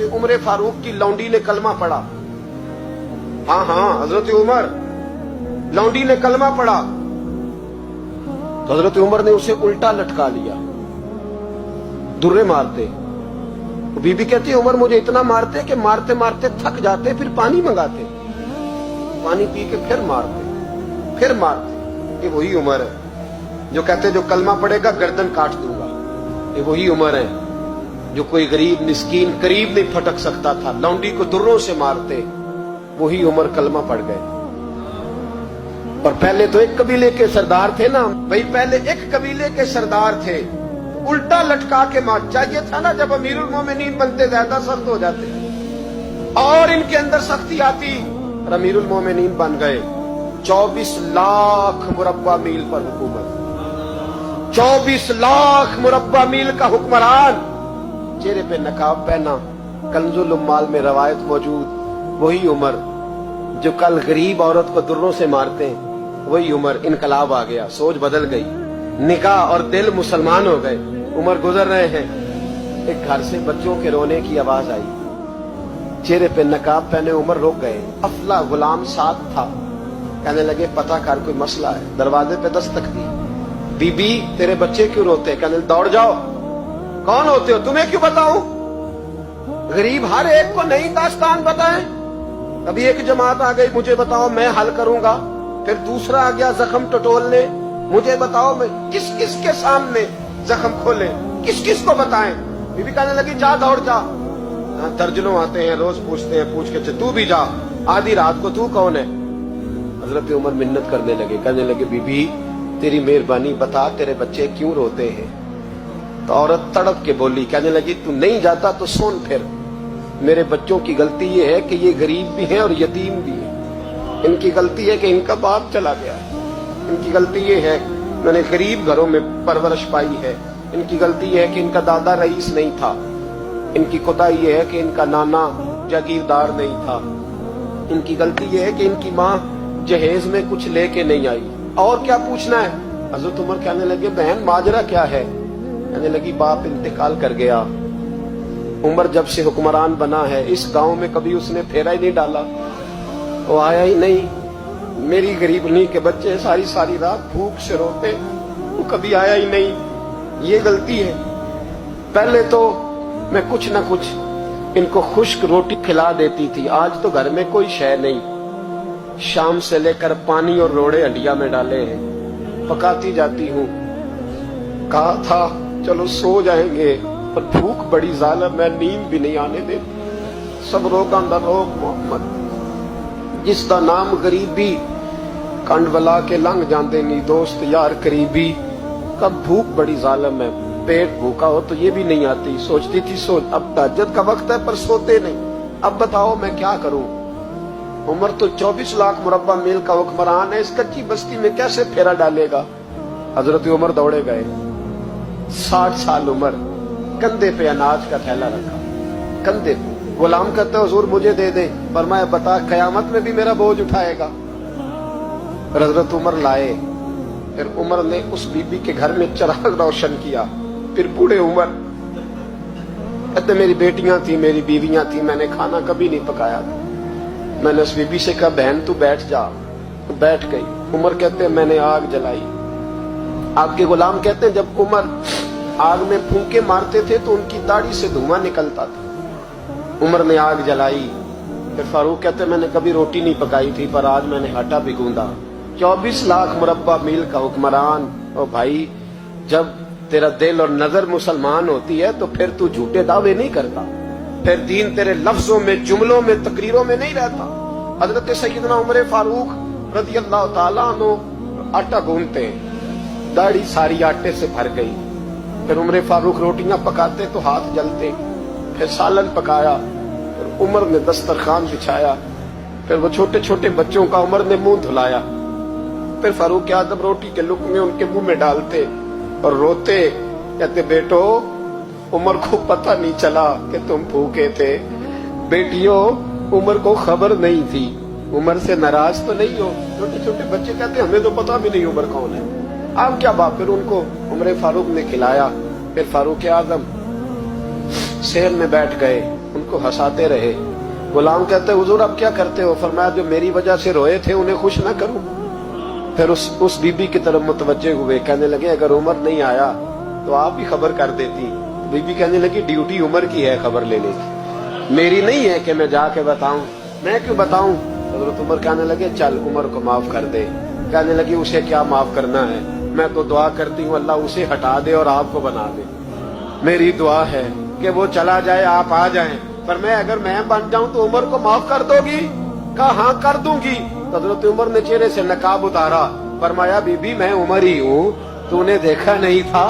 उमर फारूक की लौंडी ने कलमा पढ़ा। हाँ हाँ, हजरत उमर लौंडी ने कलमा पढ़ा तो हजरत उमर ने उसे उल्टा लटका लिया, दुर्रे मारते। बीबी कहती है उमर मुझे इतना मारते कि मारते मारते थक जाते, फिर पानी मंगाते, पानी पी के फिर मारते। ये वही उमर है जो कहते जो कलमा पड़ेगा गर्दन काट दूंगा। ये वही उमर है जो कोई गरीब मिस्कीन करीब नहीं फटक सकता था, लौंडी को दुर्रों से मारते। वही उमर कलमा पड़ गए। और पहले तो एक कबीले के सरदार थे ना भाई, पहले एक कबीले के सरदार थे, उल्टा लटका के मार। चाहिए था ना जब अमीरुल मोमिनीन बनते ज्यादा सख्त हो जाते और इनके अंदर सख्ती आती, और अमीरुल मोमिनीन बन गए। 24 लाख मुरब्बा मील पर हुकूमत, 24 लाख मुरब्बा मील का हुक्मरान, चेहरे पे नकाब पहना। कंजुल उम्माल में रवायत मौजूद, वही उमर जो कल गरीब औरत को दुर्रों से मारते हैं, वही उमर। इनकलाब आ गया, सोच बदल गई, निगाह और दिल मुसलमान हो गए। उमर गुजर रहे हैं, एक घर से बच्चों के रोने की आवाज आई, चेहरे पे नकाब पहने उमर रुक गए। अफला गुलाम साथ था, कहने लगे पता कर कोई मसला है। दरवाजे पे दस्तक दी, बीबी तेरे बच्चे क्यों रोते? कहने दौड़ जाओ, कौन होते हो, तुम्हें क्यों बताऊं? गरीब हर एक को नई दास्तान बताएं। अभी एक जमात आ गई, मुझे बताओ मैं हल करूंगा। फिर दूसरा आ गया जख्म टटोलने, मुझे बताओ मैं किस किस के सामने जख्म खोले, किस किस को बताएं। बीबी कहने लगी जा दौड़ जा। दर्जनों आते हैं, रोज पूछते हैं, पूछ के तू भी जा, आधी रात को तू कौन है? हजरत उमर मिन्नत करने लगे, कहने लगे बीबी तेरी मेहरबानी बता तेरे बच्चे क्यों रोते हैं? तो औरत तड़प के बोली, कहने लगी तू नहीं जाता तो सुन, फिर मेरे बच्चों की गलती ये है कि ये गरीब भी हैं और यतीम भी हैं। इनकी गलती है कि इनका बाप चला गया, इनकी गलती ये है मैंने गरीब घरों में परवरिश पाई है, इनकी गलती ये है कि इनका दादा रईस नहीं था, इनकी कोताही ये है कि इनका नाना जागीरदार नहीं था, इनकी गलती ये है कि इनकी माँ जहेज में कुछ लेके नहीं आई। और क्या पूछना है? हजरत उमर कहने लगे बहन माजरा क्या है? कहने लगी बाप इंतकाल कर गया। उमर जब से हुक्मरान बना है इस गांव में कभी उसने फेरा ही नहीं डाला, वो आया ही नहीं। मेरी गरीबनी के बच्चे सारी सारी रात भूख से रोते, वो कभी आया ही नहीं। ये गलती है। पहले तो मैं कुछ ना कुछ इनको खुश्क रोटी खिला देती थी, आज तो घर में कोई शय नहीं। शाम से लेकर पानी और रोड़े हंडिया में डाले हैं, पकाती जाती हूँ। कहा था चलो सो जाएंगे, पर भूख बड़ी जालिम है, नींद भी नहीं आने देती। सब रोगां दा रोग मोहम्मद, जिसका नाम गरीबी कंड वला के लंघ जाते नहीं दोस्त यार करीबी। कब भूख बड़ी जालिम है, पेट भूखा हो तो ये भी नहीं आती। सोचती थी सोच अब तहज्जुद का वक्त है पर सोते नहीं। अब बताओ मैं क्या करूं? उमर तो 24 लाख मुरब्बा मील का हुक्मरान है, इस कच्ची बस्ती में कैसे फेरा डालेगा? हजरत उमर दौड़े गए। 60 साल उमर, कंधे पे अनाज का थैला रखा, कंधे पे। गुलाम कहते हुजूर मुझे दे दे, पर मैं बता कयामत में भी मेरा बोझ उठाएगा। हजरत उमर लाए। फिर उमर ने उस बीबी के घर में चिराग रोशन किया। फिर बूढ़े उमर कहते मेरी बेटियां थी, मेरी बीवियां थी, मैंने खाना कभी नहीं पकाया था। मैंने उस बीबी से कहा बहन तू बैठ जा, तो बैठ गई। उमर कहते मैंने आग जलाई। आपके गुलाम कहते हैं जब उमर आग में फूंके मारते थे तो उनकी दाढ़ी से धुआं निकलता था। उमर ने आग जलाई। फिर फारूक कहते मैंने कभी रोटी नहीं पकाई थी, पर आज मैंने आटा भी गूंदा। 24 लाख मुरब्बा मील का हुक्मरान। ओ भाई, जब तेरा दिल और नजर मुसलमान होती है तो फिर तू झूठे दावे नहीं करता, फिर दीन तेरे लफ्जों में, जुमलों में, तकरीरों में नहीं रहता। हजरत सैयदना उमर फारूक रज़ियल्लाहु ताला अन्हु आटा गूंथते, दाढ़ी सारी आटे से भर गई। फिर उमर फारूक रोटियां पकाते तो हाथ जलते। फिर सालन पकाया, फिर उमर ने दस्तरखान बिछाया। फिर वो छोटे छोटे बच्चों का उमर ने मुंह धुलाया। फिर फारूक आजम रोटी के लुक़मे उनके मुंह में डालते और रोते, कहते बेटो उमर को पता नहीं चला कि तुम भूखे थे। बेटियों उमर को खबर नहीं थी। उमर से नाराज तो नहीं हो? छोटे छोटे बच्चे कहते हमें तो पता भी नहीं उमर कौन है, आप क्या बात? फिर उनको उमर फारूक ने खिलाया। फिर फारूक आजम शेर में बैठ गए। उनको हंसाते रहे। गुलाम कहते हुजूर अब क्या करते हो? फरमाया जो मेरी वजह से रोए थे उन्हें खुश ना करूं। फिर उस बीबी की तरफ मुतवज्जे हुए, कहने लगे अगर उमर नहीं आया तो आप ही खबर कर देती। बीबी कहने लगी ड्यूटी उमर की है खबर लेने की, मेरी नहीं है कि मैं जाके बताऊं, मैं क्यों बताऊं। हजरत उमर कहने लगे चल उमर को माफ कर दे। कहने लगी उसे क्या माफ करना है, मैं तो दुआ करती हूँ अल्लाह उसे हटा दे और आपको बना दे। मेरी दुआ है कि वो चला जाए आप आ जाएं, पर मैं अगर मैं बन जाऊं तो उमर को माफ कर दोगी? कहा हाँ कर दूंगी। हजरत उमर ने चेहरे से नकाब उतारा, फरमाया बीबी मैं उमर ही हूँ, तूने देखा नहीं था